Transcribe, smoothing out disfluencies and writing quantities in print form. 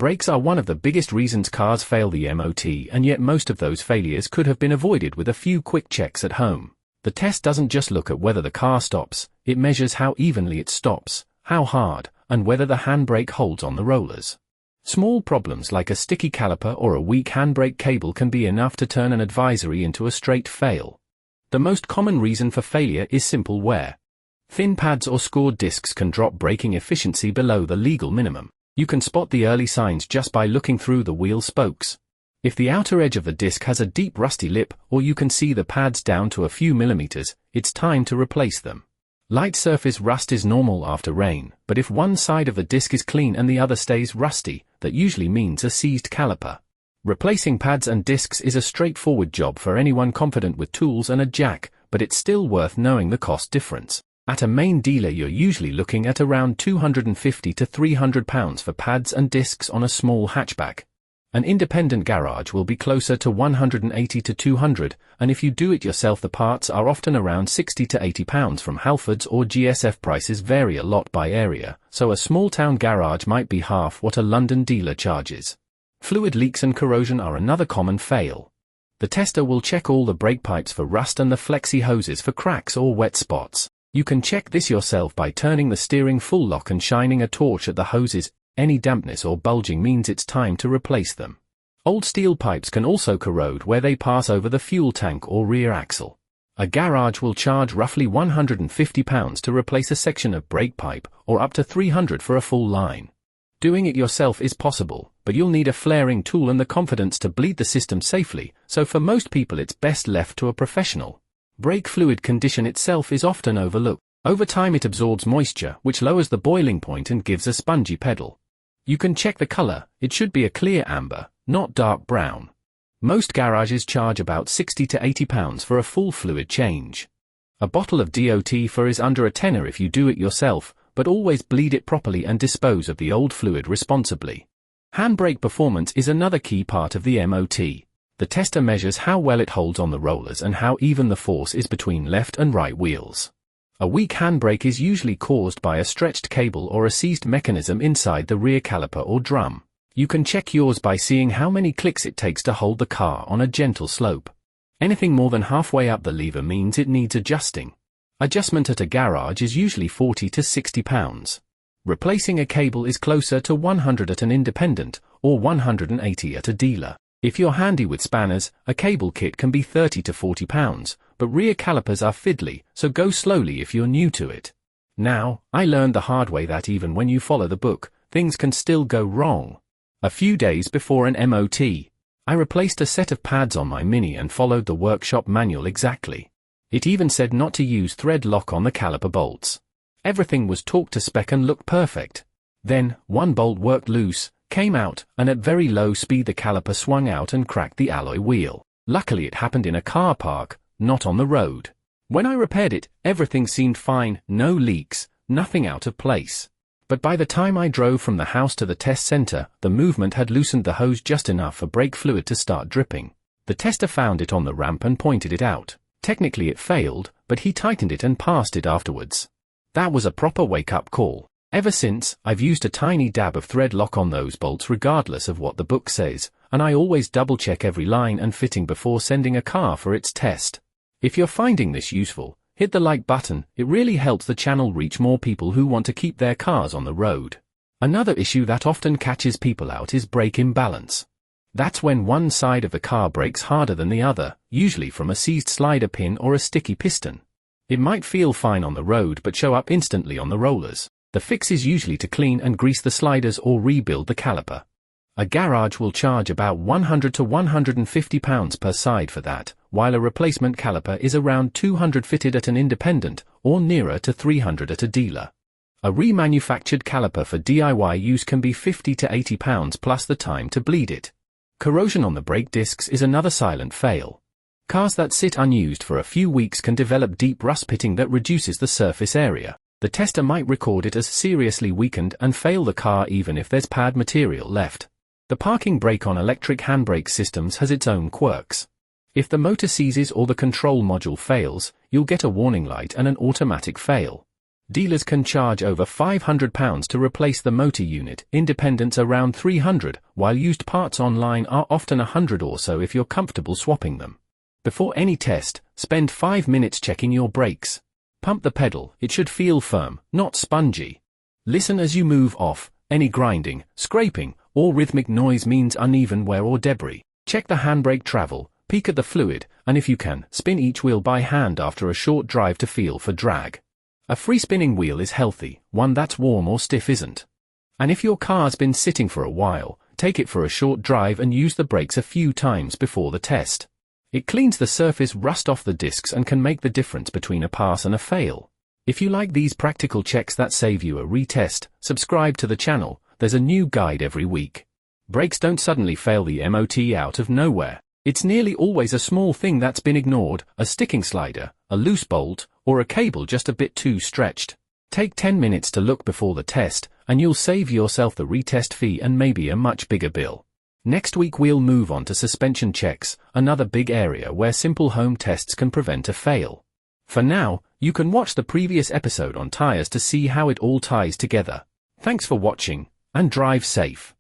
Brakes are one of the biggest reasons cars fail the M.O.T, and yet most of those failures could have been avoided with a few quick checks at home. The test doesn't just look at whether the car stops, it measures how evenly it stops, how hard, and whether the handbrake holds on the rollers. Small problems like a sticky caliper or a weak handbrake cable can be enough to turn an advisory into a straight fail. The most common reason for failure is simple wear. Thin pads or scored discs can drop braking efficiency below the legal minimum. You can spot the early signs just by looking through the wheel spokes. If the outer edge of the disc has a deep rusty lip, or you can see the pads down to a few millimeters, it's time to replace them. Light surface rust is normal after rain, but if one side of the disc is clean and the other stays rusty, that usually means a seized caliper. Replacing pads and discs is a straightforward job for anyone confident with tools and a jack, but it's still worth knowing the cost difference. At a main dealer you're usually looking at around £250 to £300 for pads and discs on a small hatchback. An independent garage will be closer to £180 to £200, and if you do it yourself the parts are often around £60 to £80 from Halfords or GSF. Prices vary a lot by area, so a small town garage might be half what a London dealer charges. Fluid leaks and corrosion are another common fail. The tester will check all the brake pipes for rust and the flexi hoses for cracks or wet spots. You can check this yourself by turning the steering full lock and shining a torch at the hoses. Any dampness or bulging means it's time to replace them. Old steel pipes can also corrode where they pass over the fuel tank or rear axle. A garage will charge roughly £150 to replace a section of brake pipe, or up to £300 for a full line. Doing it yourself is possible, but you'll need a flaring tool and the confidence to bleed the system safely, so for most people it's best left to a professional. Brake fluid condition itself is often overlooked. Over time it absorbs moisture, which lowers the boiling point and gives a spongy pedal. You can check the color, it should be a clear amber, not dark brown. Most garages charge about £60 to £80 for a full fluid change. A bottle of DOT for is under a tenner if you do it yourself, but always bleed it properly and dispose of the old fluid responsibly. Handbrake performance is another key part of the M.O.T. The tester measures how well it holds on the rollers and how even the force is between left and right wheels. A weak handbrake is usually caused by a stretched cable or a seized mechanism inside the rear caliper or drum. You can check yours by seeing how many clicks it takes to hold the car on a gentle slope. Anything more than halfway up the lever means it needs adjusting. Adjustment at a garage is usually £40 to £60. Replacing a cable is closer to £100 at an independent, or £180 at a dealer. If you're handy with spanners, a cable kit can be £30 to £40, but rear calipers are fiddly, so go slowly if you're new to it. Now, I learned the hard way that even when you follow the book, things can still go wrong. A few days before an M.O.T, I replaced a set of pads on my Mini and followed the workshop manual exactly. It even said not to use thread lock on the caliper bolts. Everything was torqued to spec and looked perfect. Then, one bolt worked loose, came out, and at very low speed the caliper swung out and cracked the alloy wheel. Luckily it happened in a car park, not on the road. When I repaired it, everything seemed fine, no leaks, nothing out of place. But by the time I drove from the house to the test center, the movement had loosened the hose just enough for brake fluid to start dripping. The tester found it on the ramp and pointed it out. Technically it failed, but he tightened it and passed it afterwards. That was a proper wake-up call. Ever since, I've used a tiny dab of thread lock on those bolts regardless of what the book says, and I always double-check every line and fitting before sending a car for its test. If you're finding this useful, hit the like button, it really helps the channel reach more people who want to keep their cars on the road. Another issue that often catches people out is brake imbalance. That's when one side of the car brakes harder than the other, usually from a seized slider pin or a sticky piston. It might feel fine on the road but show up instantly on the rollers. The fix is usually to clean and grease the sliders or rebuild the caliper. A garage will charge about £100 to £150 per side for that, while a replacement caliper is around £200 fitted at an independent, or nearer to £300 at a dealer. A remanufactured caliper for DIY use can be £50 to £80 plus the time to bleed it. Corrosion on the brake discs is another silent fail. Cars that sit unused for a few weeks can develop deep rust pitting that reduces the surface area. The tester might record it as seriously weakened and fail the car even if there's pad material left. The parking brake on electric handbrake systems has its own quirks. If the motor seizes or the control module fails, you'll get a warning light and an automatic fail. Dealers can charge over £500 to replace the motor unit, independents around £300, while used parts online are often £100 or so if you're comfortable swapping them. Before any test, spend 5 minutes checking your brakes. Pump the pedal, it should feel firm, not spongy. Listen as you move off. Any grinding, scraping, or rhythmic noise means uneven wear or debris. Check the handbrake travel, peek at the fluid, and if you can, spin each wheel by hand after a short drive to feel for drag. A free spinning wheel is healthy, one that's warm or stiff isn't. And if your car's been sitting for a while, take it for a short drive and use the brakes a few times before the test. It cleans the surface rust off the discs and can make the difference between a pass and a fail. If you like these practical checks that save you a retest, subscribe to the channel. There's a new guide every week. Brakes don't suddenly fail the M.O.T. out of nowhere. It's nearly always a small thing that's been ignored, a sticking slider, a loose bolt, or a cable just a bit too stretched. Take 10 minutes to look before the test, and you'll save yourself the retest fee and maybe a much bigger bill. Next week we'll move on to suspension checks, another big area where simple home tests can prevent a fail. For now, you can watch the previous episode on tyres to see how it all ties together. Thanks for watching, and drive safe.